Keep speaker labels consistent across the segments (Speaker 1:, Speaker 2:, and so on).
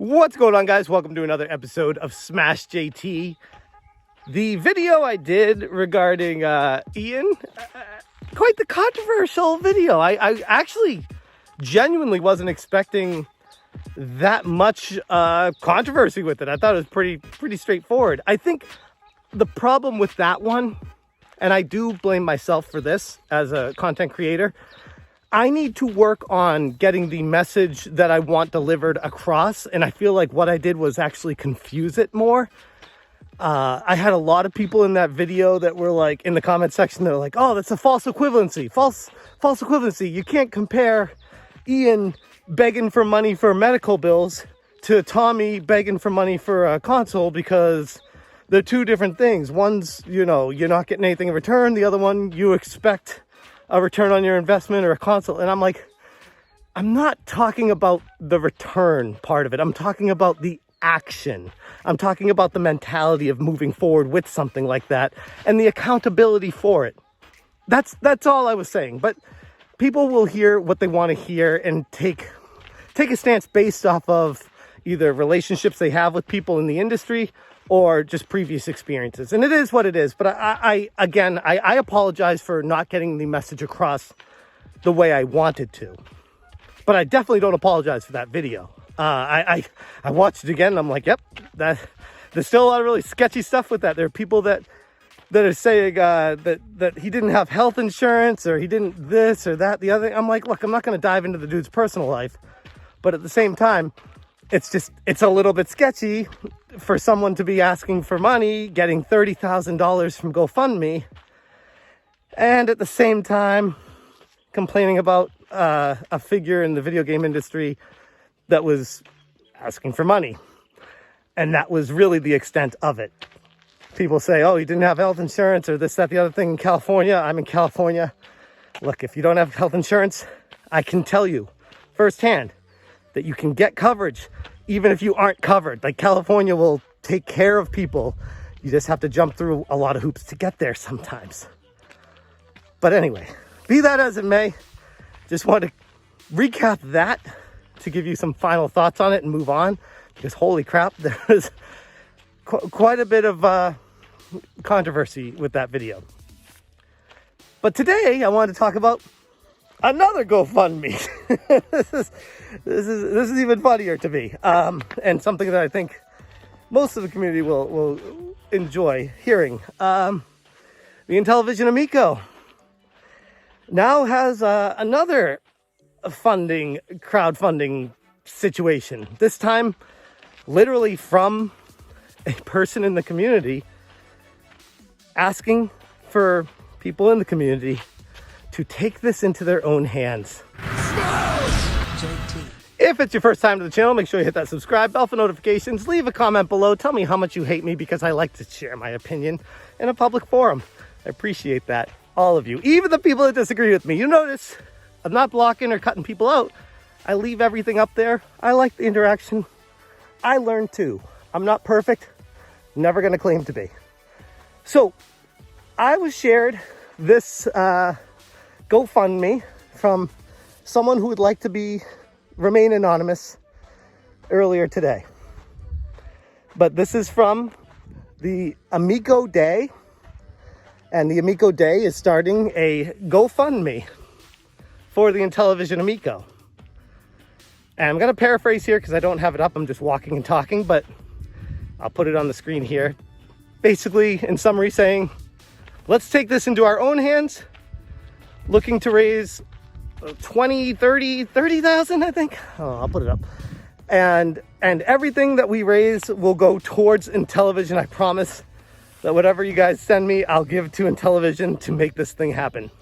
Speaker 1: What's going on, guys? Welcome to another episode of Smash JT. The video I did regarding Ian, quite the controversial video. I actually genuinely wasn't expecting that much controversy with it. I thought it was pretty straightforward. I think the problem with that one, and I do blame myself for this as a content creator, I need to work on getting the message that I want delivered across. And I feel like what I did was actually confuse it more. I had a lot of people in that video that were like, in the comment section, they're like, oh, that's a false equivalency. False equivalency. You can't compare Ian begging for money for medical bills to Tommy begging for money for a console because they're two different things. One's, you're not getting anything in return. The other one, you expect a return on your investment or a console. And I'm like, I'm not talking about the return part of it. I'm talking about the action. I'm talking about the mentality of moving forward with something like that and the accountability for it. That's all I was saying. But people will hear what they want to hear and take a stance based off of either relationships they have with people in the industry or just previous experiences. And it is what it is. But I apologize for not getting the message across the way I wanted to. But I definitely don't apologize for that video. I watched it again and I'm like, yep, there's still a lot of really sketchy stuff with that. There are people that are saying that he didn't have health insurance or he didn't this or that, the other. I'm like, look, I'm not going to dive into the dude's personal life. But at the same time, it's a little bit sketchy for someone to be asking for money, getting $30,000 from GoFundMe, and at the same time complaining about a figure in the video game industry that was asking for money. And that was really the extent of it. People say, oh, he didn't have health insurance or this, that, the other thing in California. I'm in California. Look, if you don't have health insurance, I can tell you firsthand that you can get coverage even if you aren't covered. Like, California will take care of people. You just have to jump through a lot of hoops to get there sometimes. But anyway, be that as it may, just want to recap that to give you some final thoughts on it and move on, because holy crap, there was quite a bit of controversy with that video. But today I wanted to talk about another GoFundMe. This is even funnier to me, and something that I think most of the community will enjoy hearing. The Intellivision Amico now has another crowdfunding situation. This time, literally from a person in the community asking for people in the community to take this into their own hands. If it's your first time to the channel, make sure you hit that subscribe bell for notifications. Leave a comment below. Tell me how much you hate me, because I like to share my opinion in a public forum. I appreciate that. All of you. Even the people that disagree with me. You notice I'm not blocking or cutting people out. I leave everything up there. I like the interaction. I learn too. I'm not perfect. Never going to claim to be. So I was shared this GoFundMe from someone who would like to remain anonymous earlier today. But this is from the Amico Day, and the Amico Day is starting a GoFundMe for the Intellivision Amico. And I'm going to paraphrase here because I don't have it up. I'm just walking and talking, but I'll put it on the screen here. Basically, in summary, saying, let's take this into our own hands. Looking to raise 30,000, I think. Oh, I'll put it up. And everything that we raise will go towards Intellivision. I promise that whatever you guys send me, I'll give to Intellivision to make this thing happen.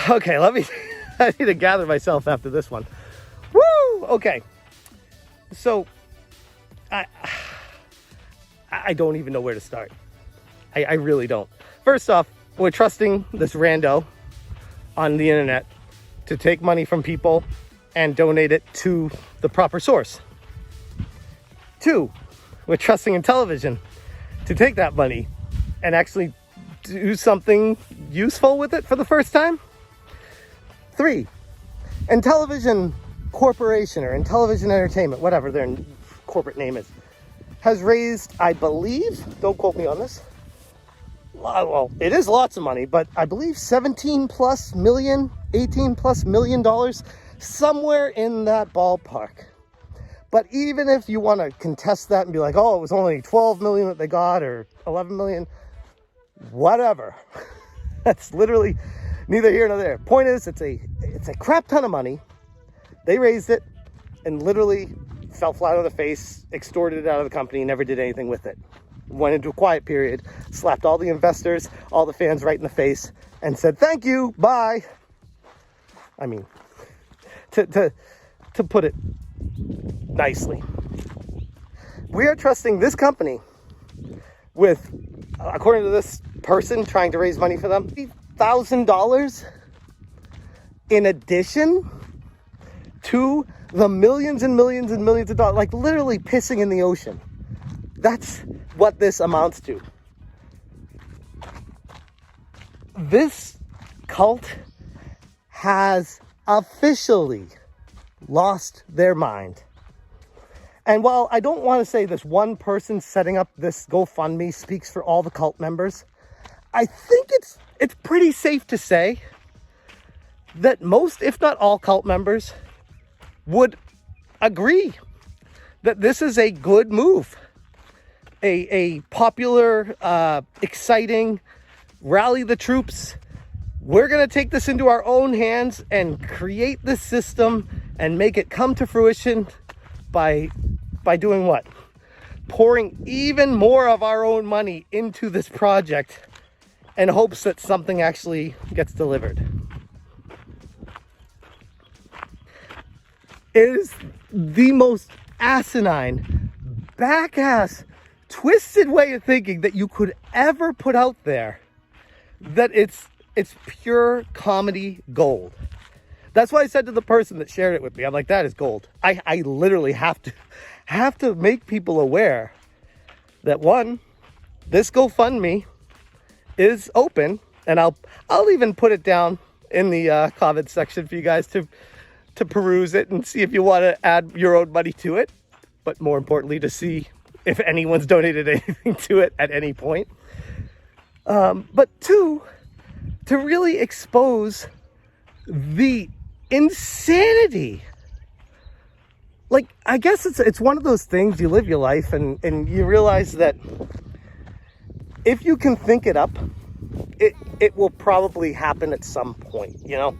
Speaker 1: Okay, I need to gather myself after this one. Woo! Okay. So, I don't even know where to start. I really don't. First off, we're trusting this rando on the internet to take money from people and donate it to the proper source. 2, we're trusting Intellivision to take that money and actually do something useful with it for the first time. 3, Intellivision Corporation or Intellivision Entertainment, whatever their corporate name is, has raised, I believe, don't quote me on this, well, it is lots of money, but I believe 17 plus million, 18 plus million dollars, somewhere in that ballpark. But even if you want to contest that and be like, oh, it was only 12 million that they got or 11 million, whatever. That's literally neither here nor there. Point is, it's a crap ton of money. They raised it and literally fell flat on the face, extorted it out of the company, never did anything with it. Went into a quiet period, slapped all the investors, all the fans right in the face, and said, thank you, bye. I mean, to put it nicely. We are trusting this company with, according to this person trying to raise money for them, $1,000 in addition to the millions and millions and millions of dollars, like literally pissing in the ocean. That's what this amounts to. This cult has officially lost their mind. And while I don't want to say this one person setting up this GoFundMe speaks for all the cult members, I think it's pretty safe to say that most, if not all, cult members would agree that this is a good move. A popular, exciting, rally the troops. We're going to take this into our own hands and create this system and make it come to fruition by doing what? Pouring even more of our own money into this project in hopes that something actually gets delivered. It is the most asinine, back-ass, twisted way of thinking that you could ever put out there, that it's pure comedy gold. That's why I said to the person that shared it with me, I'm like, that is gold. I literally have to make people aware that, one, this GoFundMe is open, and I'll even put it down in the comment section for you guys to peruse it and see if you want to add your own money to it, but more importantly, to see if anyone's donated anything to it at any point. But two, to really expose the insanity. Like, I guess it's one of those things, you live your life and you realize that if you can think it up, it will probably happen at some point, you know?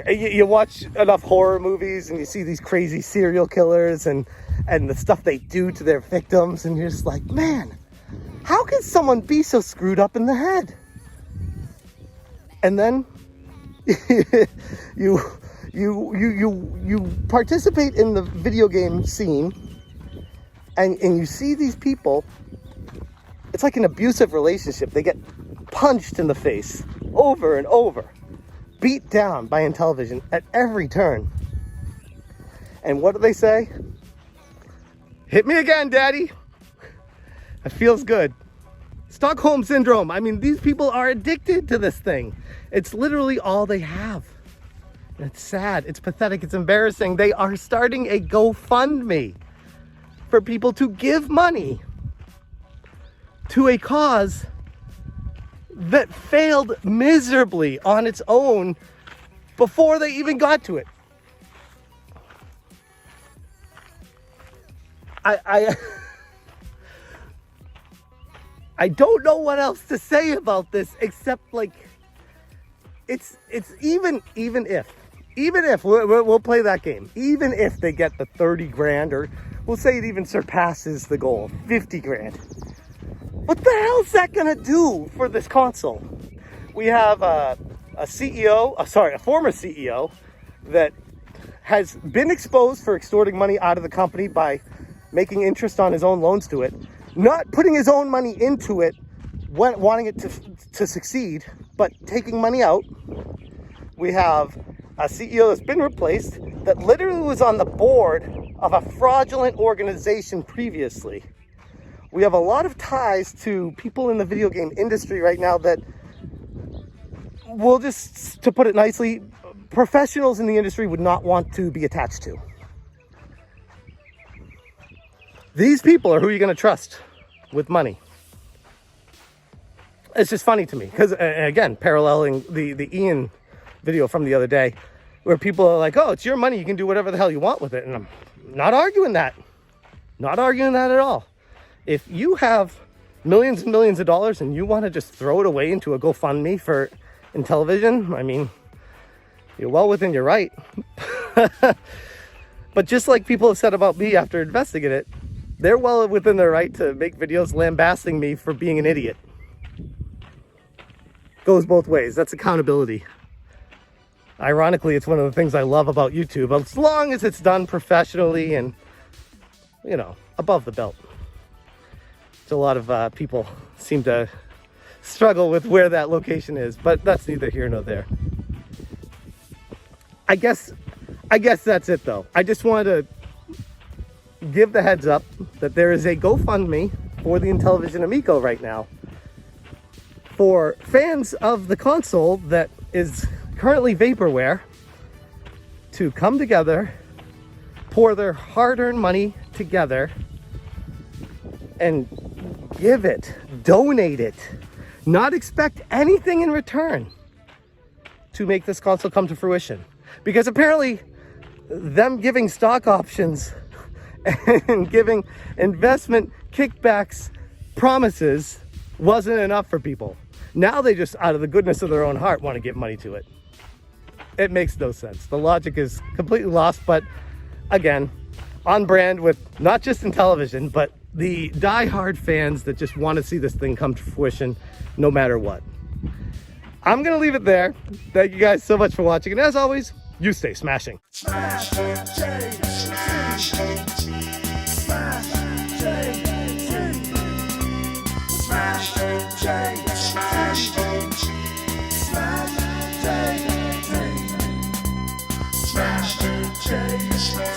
Speaker 1: You watch enough horror movies and you see these crazy serial killers and the stuff they do to their victims, and you're just like, man, how can someone be so screwed up in the head? And then you participate in the video game scene, and you see these people. It's like an abusive relationship. They get punched in the face over and over, beat down by Intellivision at every turn. And what do they say? Hit me again, daddy. It feels good. Stockholm syndrome. I mean, these people are addicted to this thing. It's literally all they have. It's sad. It's pathetic. It's embarrassing. They are starting a GoFundMe for people to give money to a cause that failed miserably on its own before they even got to it. I don't know what else to say about this except, like, it's even if we'll play that game, even if they get the 30 grand, or we'll say it even surpasses the goal, 50 grand. What the hell is that gonna do for this console? We have a former CEO that has been exposed for extorting money out of the company by making interest on his own loans to it, not putting his own money into it, wanting it to succeed, but taking money out. We have a CEO that's been replaced that literally was on the board of a fraudulent organization previously. We have a lot of ties to people in the video game industry right now that we'll just, to put it nicely, professionals in the industry would not want to be attached to. These people are who you're going to trust with money. It's just funny to me because, again, paralleling the Ian video from the other day, where people are like, oh, it's your money, you can do whatever the hell you want with it. And I'm not arguing that. Not arguing that at all. If you have millions and millions of dollars and you want to just throw it away into a GoFundMe for Intellivision, I mean, you're well within your right. But just like people have said about me after investing in it, they're well within their right to make videos lambasting me for being an idiot. Goes both ways. That's accountability. Ironically, it's one of the things I love about YouTube, as long as it's done professionally and, you know, above the belt. So a lot of people seem to struggle with where that location is, but that's neither here nor there. I guess that's it, though. I just wanted to give the heads up that there is a GoFundMe for the Intellivision Amico right now for fans of the console that is currently vaporware to come together, pour their hard-earned money together, and give it, donate it, not expect anything in return to make this console come to fruition. Because apparently them giving stock options and giving investment kickbacks promises wasn't enough for people. Now they just, out of the goodness of their own heart, want to give money to it. It makes no sense. The logic is completely lost, but again, on brand with not just Intellivision, but the die-hard fans that just want to see this thing come to fruition no matter what. I'm going to leave it there. Thank you guys so much for watching, and as always, you stay smashing.
Speaker 2: Smash JT. Smash JT. Smash JT. Smash JT. Smash JT. Smash JT.